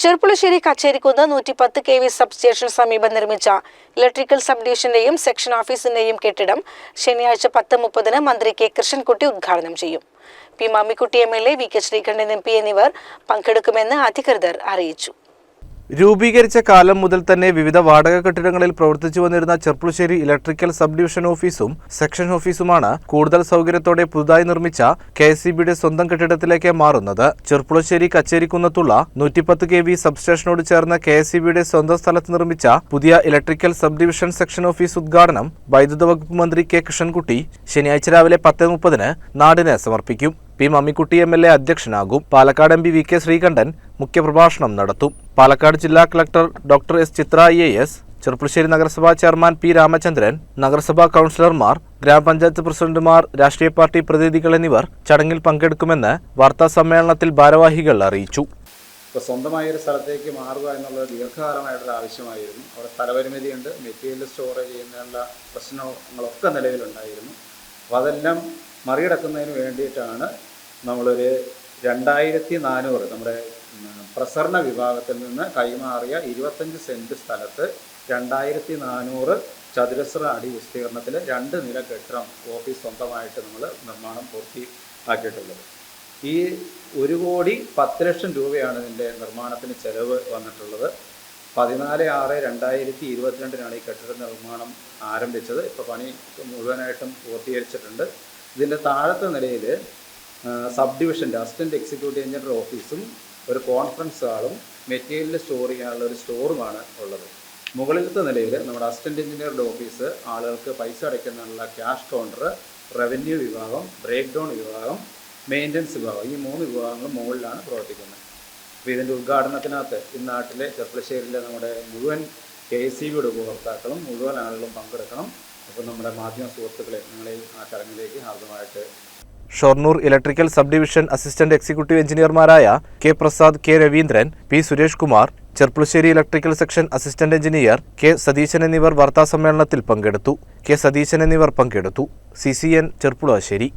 Cherpulassery Kacherikkunnu 110 kV substation സമീപം നിർമ്മിച്ച electrical sub ഡിവിഷന്റെയും സെക്ഷൻ ഓഫീസിന്റെയും കെട്ടിടം ശനിയാഴ്ച 10:30 മന്ത്രി കെ കൃഷ്ണൻകുട്ടി ഉദ്ഘാടനം ചെയ്യും. P Mammikutty MLA, V K Sreekandan MP എന്നിവർ പങ്കെടുക്കുമെന്ന് അധികൃതർ അറിയിച്ചു. രൂപീകരിച്ച കാലം മുതൽ തന്നെ വിവിധ വാടക കെട്ടിടങ്ങളിൽ പ്രവർത്തിച്ചു വന്നിരുന്ന ചെർപ്പുളശ്ശേരി ഇലക്ട്രിക്കൽ സബ് ഡിവിഷൻ ഓഫീസും സെക്ഷൻ ഓഫീസുമാണ് കൂടുതൽ സൗകര്യത്തോടെ പുതുതായി നിർമ്മിച്ച KSEBയുടെ സ്വന്തം കെട്ടിടത്തിലേക്ക് മാറുന്നത്. ചെർപ്പുളശ്ശേരി കച്ചേരിക്കുന്നത്തുള്ള 110 kV സബ്സ്റ്റേഷനോട് ചേർന്ന KSEBയുടെ സ്വന്തം സ്ഥലത്ത് നിർമ്മിച്ച പുതിയ electrical sub division section office ഉദ്ഘാടനം വൈദ്യുത വകുപ്പ് മന്ത്രി കെ കൃഷ്ണൻകുട്ടി ശനിയാഴ്ച രാവിലെ 10:30 നാടിന് സമർപ്പിക്കും. പി മാമിക്കുട്ടി MLA അധ്യക്ഷനാകും. Palakkad MP V K Sreekandan മുഖ്യപ്രഭാഷണം നടത്തും. പാലക്കാട് ജില്ലാ collector doctor S Chitra IAS, Cherpulassery നഗരസഭാ ചെയർമാൻ P രാമചന്ദ്രൻ, നഗരസഭാ കൗൺസിലർമാർ, ഗ്രാമപഞ്ചായത്ത് പ്രസിഡന്റുമാർ, രാഷ്ട്രീയ പാർട്ടി പ്രതിനിധികൾ എന്നിവർ ചടങ്ങിൽ പങ്കെടുക്കുമെന്ന് വാർത്താസമ്മേളനത്തിൽ ഭാരവാഹികൾ അറിയിച്ചു. സ്വന്തമായൊരു സ്ഥലത്തേക്ക് മാറുക എന്നുള്ളത് ദീർഘകാലമായിട്ടൊരു ആവശ്യമായിരുന്നു. അവിടെ സ്ഥലപരിമിതിയുണ്ട്, മെറ്റീരിയൽ സ്റ്റോറേജ് ചെയ്യുന്നതിനുള്ള പ്രശ്നങ്ങളൊക്കെ നിലവിലുണ്ടായിരുന്നു. അപ്പോൾ അതെല്ലാം മറികടക്കുന്നതിന് വേണ്ടിയിട്ടാണ് നമ്മളൊരു 2400 നമ്മുടെ പ്രസരണ വിഭാഗത്തിൽ നിന്ന് കൈമാറിയ 25 സെൻറ്റ് സ്ഥലത്ത് 2400 ചതുരശ്ര അടി വിസ്തീർണത്തിൽ 2 നില കെട്ടിടം ഓഫീസ് സ്വന്തമായിട്ട് നമ്മൾ നിർമ്മാണം പൂർത്തിയാക്കിയിട്ടുള്ളത്. ഈ 1,10,00,000 രൂപയാണ് ഇതിൻ്റെ നിർമ്മാണത്തിന് ചെലവ് വന്നിട്ടുള്ളത്. 14/6/2022 ഈ കെട്ടിട നിർമ്മാണം ആരംഭിച്ചത്. ഇപ്പോൾ പണി മുഴുവനായിട്ടും പൂർത്തീകരിച്ചിട്ടുണ്ട്. ഇതിൻ്റെ താഴത്തെ നിലയിൽ സബ് ഡിവിഷൻ്റെ അസിസ്റ്റൻറ്റ് എക്സിക്യൂട്ടീവ് എഞ്ചിനീയർ ഓഫീസും ഒരു കോൺഫറൻസ് ഹാളും മെറ്റീരിയൽ സ്റ്റോർ ചെയ്യാനുള്ള ഒരു സ്റ്റോറുമാണ് ഉള്ളത്. മുകളിലത്തെ നിലയിൽ നമ്മുടെ അസിസ്റ്റൻറ്റ് എഞ്ചിനീയറുടെ ഓഫീസ്, ആളുകൾക്ക് പൈസ അടയ്ക്കുന്നതിനുള്ള ക്യാഷ് കൗണ്ടർ, റവന്യൂ വിഭാഗം, ബ്രേക്ക് ഡൗൺ വിഭാഗം, മെയിൻ്റനൻസ് വിഭാഗം, ഈ 3 വിഭാഗങ്ങളും മുകളിലാണ് പ്രവർത്തിക്കുന്നത്. അപ്പോൾ ഇതിൻ്റെ ഉദ്ഘാടനത്തിനകത്ത് ഈ നാട്ടിലെ ചെർപ്പുളശ്ശേരിയിലെ നമ്മുടെ മുഴുവൻ KSEBയുടെ ഉപഭോക്താക്കളും മുഴുവൻ ആളുകളും പങ്കെടുക്കണം. അപ്പോൾ നമ്മുടെ മാധ്യമ സുഹൃത്തുക്കളെ നിങ്ങളെയും ആ ചടങ്ങിലേക്ക് ഹാർദമായിട്ട്. Shoranur electrical sub division assistant executive എഞ്ചിനീയർമാരായ K Prasad, K Raveendran, P Suresh Kumar, Cherpulassery electrical section assistant engineer K Satheesan എന്നിവർ വാർത്താസമ്മേളനത്തിൽ പങ്കെടുത്തു. CCN ചെർപ്പുളശ്ശേരി.